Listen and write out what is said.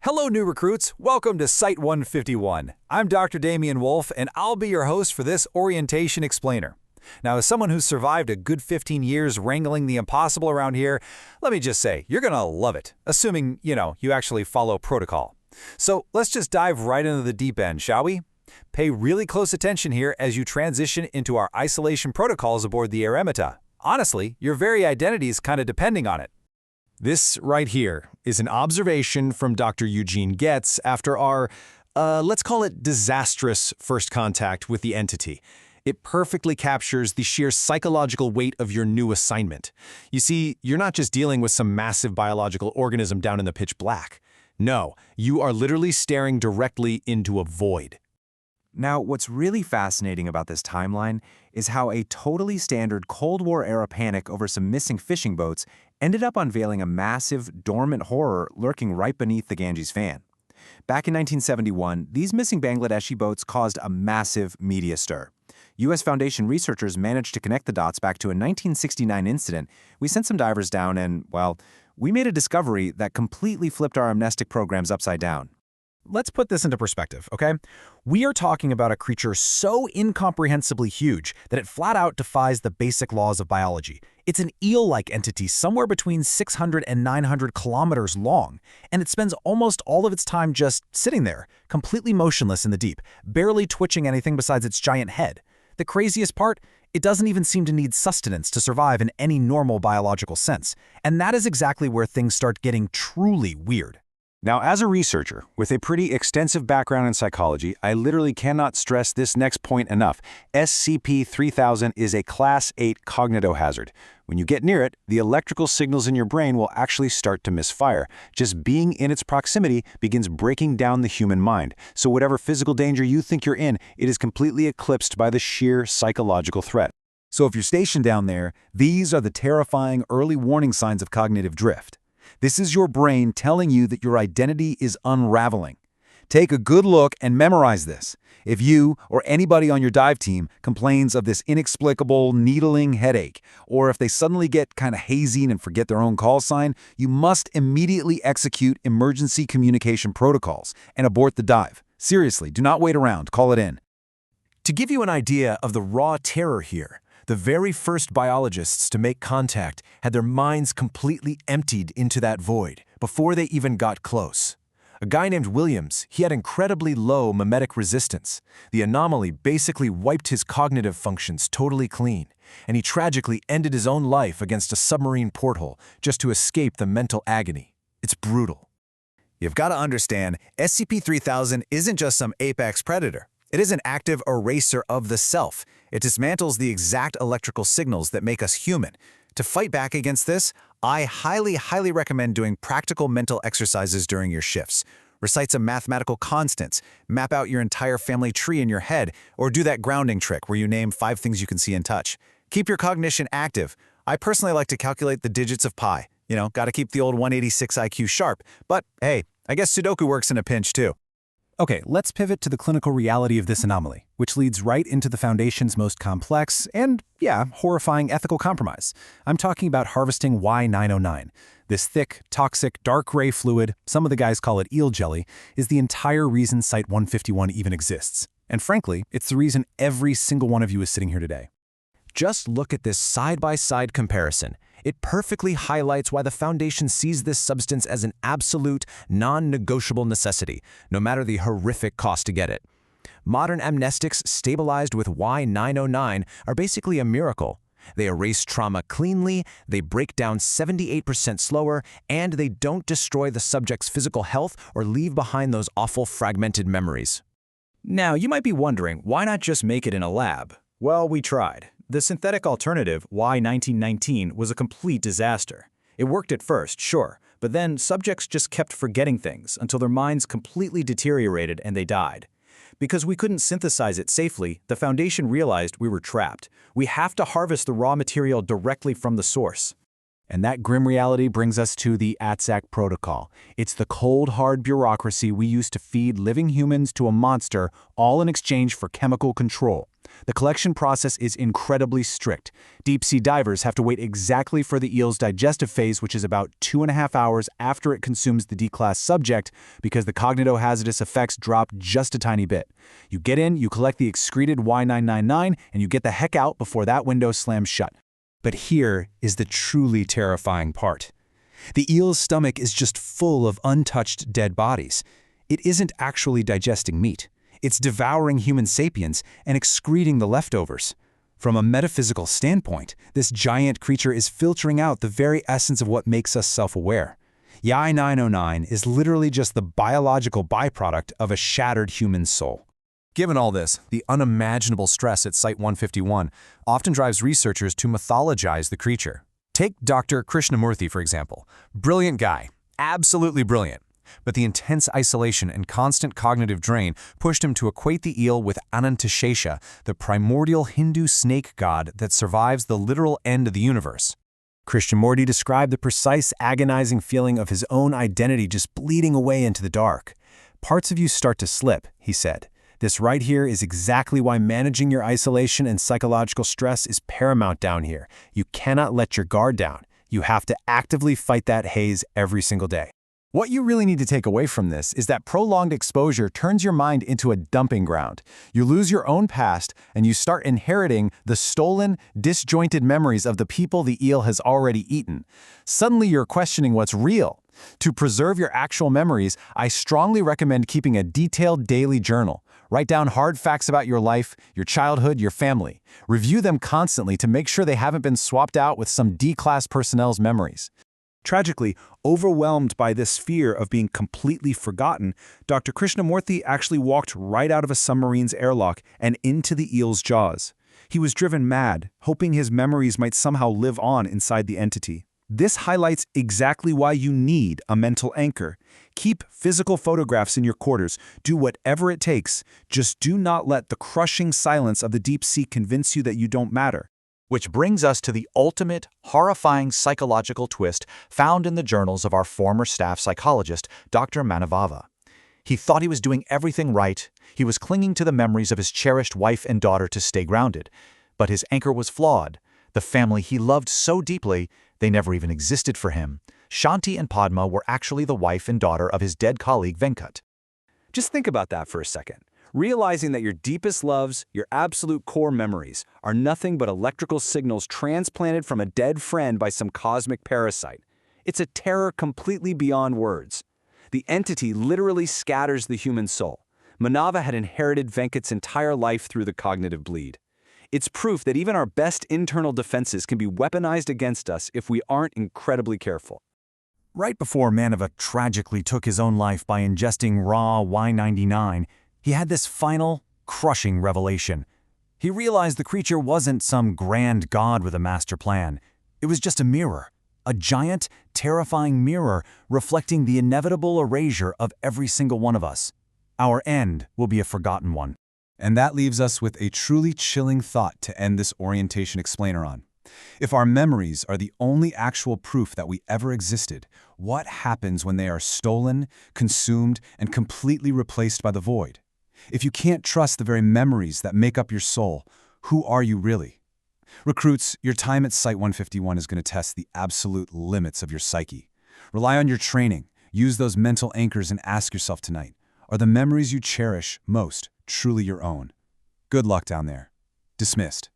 Hello, new recruits. Welcome to Site 151. I'm Dr. Damian Wolf, and I'll be your host for this orientation explainer. Now, as someone who's survived a good 15 years wrangling the impossible around here, let me just say, you're gonna love it, assuming, you actually follow protocol. So let's just dive right into the deep end, shall we? Pay really close attention here as you transition into our isolation protocols aboard the Eremita. Honestly, your very identity is kind of depending on it. This right here is an observation from Dr. Eugene Getz after our, let's call it disastrous first contact with the entity. It perfectly captures the sheer psychological weight of your new assignment. You see, you're not just dealing with some massive biological organism down in the pitch black. No, you are literally staring directly into a void. Now, what's really fascinating about this timeline is how a totally standard Cold War-era panic over some missing fishing boats ended up unveiling a massive, dormant horror lurking right beneath the Ganges fan. Back in 1971, these missing Bangladeshi boats caused a massive media stir. U.S. Foundation researchers managed to connect the dots back to a 1969 incident. We sent some divers down and, well, we made a discovery that completely flipped our amnestic programs upside down. Let's put this into perspective, okay? We are talking about a creature so incomprehensibly huge that it flat out defies the basic laws of biology. It's an eel-like entity somewhere between 600 and 900 kilometers long, and it spends almost all of its time just sitting there, completely motionless in the deep, barely twitching anything besides its giant head. The craziest part? It doesn't even seem to need sustenance to survive in any normal biological sense, and that is exactly where things start getting truly weird. Now, as a researcher with a pretty extensive background in psychology, I literally cannot stress this next point enough. SCP-3000 is a Class 8 cognitohazard. When you get near it, the electrical signals in your brain will actually start to misfire. Just being in its proximity begins breaking down the human mind. So whatever physical danger you think you're in, it is completely eclipsed by the sheer psychological threat. So if you're stationed down there, these are the terrifying early warning signs of cognitive drift. This is your brain telling you that your identity is unraveling. Take a good look and memorize this. If you or anybody on your dive team complains of this inexplicable needling headache, or if they suddenly get kind of hazy and forget their own call sign, you must immediately execute emergency communication protocols and abort the dive. Seriously, do not wait around. Call it in. To give you an idea of the raw terror here, the very first biologists to make contact had their minds completely emptied into that void before they even got close. A guy named Williams, he had incredibly low mimetic resistance. The anomaly basically wiped his cognitive functions totally clean, and he tragically ended his own life against a submarine porthole just to escape the mental agony. It's brutal. You've got to understand, SCP-3000 isn't just some apex predator. It is an active eraser of the self. It dismantles the exact electrical signals that make us human. To fight back against this, I highly recommend doing practical mental exercises during your shifts. Recite some mathematical constants, map out your entire family tree in your head, or do that grounding trick where you name 5 things you can see and touch. Keep your cognition active. I personally like to calculate the digits of pi. Gotta keep the old 186 IQ sharp. But hey, I guess Sudoku works in a pinch too. Okay, let's pivot to the clinical reality of this anomaly, which leads right into the Foundation's most complex and, horrifying ethical compromise. I'm talking about harvesting Y909. This thick, toxic, dark gray fluid, some of the guys call it eel jelly, is the entire reason Site 151 even exists. And frankly, it's the reason every single one of you is sitting here today. Just look at this side-by-side comparison. It perfectly highlights why the Foundation sees this substance as an absolute, non-negotiable necessity, no matter the horrific cost to get it. Modern amnestics stabilized with Y909 are basically a miracle. They erase trauma cleanly, they break down 78% slower, and they don't destroy the subject's physical health or leave behind those awful fragmented memories. Now, you might be wondering, why not just make it in a lab? Well, we tried. The synthetic alternative, Y1919, was a complete disaster. It worked at first, sure, but then subjects just kept forgetting things until their minds completely deteriorated and they died. Because we couldn't synthesize it safely, the Foundation realized we were trapped. We have to harvest the raw material directly from the source. And that grim reality brings us to the ATSAC protocol. It's the cold, hard bureaucracy we use to feed living humans to a monster, all in exchange for chemical control. The collection process is incredibly strict. Deep-sea divers have to wait exactly for the eel's digestive phase, which is about 2.5 hours after it consumes the D-class subject, because the cognitohazardous effects drop just a tiny bit. You get in, you collect the excreted Y999, and you get the heck out before that window slams shut. But here is the truly terrifying part. The eel's stomach is just full of untouched dead bodies. It isn't actually digesting meat. It's devouring human sapiens and excreting the leftovers. From a metaphysical standpoint, this giant creature is filtering out the very essence of what makes us self-aware. Y909 is literally just the biological byproduct of a shattered human soul. Given all this, the unimaginable stress at Site-151 often drives researchers to mythologize the creature. Take Dr. Krishnamurthy, for example. Brilliant guy. Absolutely brilliant. But the intense isolation and constant cognitive drain pushed him to equate the eel with Anantashesha, the primordial Hindu snake god that survives the literal end of the universe. Krishnamurti described the precise, agonizing feeling of his own identity just bleeding away into the dark. "Parts of you start to slip," he said. "This right here is exactly why managing your isolation and psychological stress is paramount down here. You cannot let your guard down. You have to actively fight that haze every single day." What you really need to take away from this is that prolonged exposure turns your mind into a dumping ground. You lose your own past, and you start inheriting the stolen, disjointed memories of the people the eel has already eaten. Suddenly you're questioning what's real. To preserve your actual memories, I strongly recommend keeping a detailed daily journal. Write down hard facts about your life, your childhood, your family. Review them constantly to make sure they haven't been swapped out with some D-class personnel's memories. Tragically, overwhelmed by this fear of being completely forgotten, Dr. Krishnamurthy actually walked right out of a submarine's airlock and into the eel's jaws. He was driven mad, hoping his memories might somehow live on inside the entity. This highlights exactly why you need a mental anchor. Keep physical photographs in your quarters. Do whatever it takes. Just do not let the crushing silence of the deep sea convince you that you don't matter. Which brings us to the ultimate, horrifying psychological twist found in the journals of our former staff psychologist, Dr. Manavava. He thought he was doing everything right. He was clinging to the memories of his cherished wife and daughter to stay grounded. But his anchor was flawed. The family he loved so deeply, they never even existed for him. Shanti and Padma were actually the wife and daughter of his dead colleague Venkat. Just think about that for a second. Realizing that your deepest loves, your absolute core memories, are nothing but electrical signals transplanted from a dead friend by some cosmic parasite. It's a terror completely beyond words. The entity literally scatters the human soul. Manava had inherited Venkat's entire life through the cognitive bleed. It's proof that even our best internal defenses can be weaponized against us if we aren't incredibly careful. Right before Manava tragically took his own life by ingesting raw Y99, he had this final, crushing revelation. He realized the creature wasn't some grand god with a master plan. It was just a mirror, a giant, terrifying mirror reflecting the inevitable erasure of every single one of us. Our end will be a forgotten one. And that leaves us with a truly chilling thought to end this orientation explainer on. If our memories are the only actual proof that we ever existed, what happens when they are stolen, consumed, and completely replaced by the void? If you can't trust the very memories that make up your soul, who are you really? Recruits, your time at Site-151 is going to test the absolute limits of your psyche. Rely on your training, use those mental anchors, and ask yourself tonight, are the memories you cherish most truly your own? Good luck down there. Dismissed.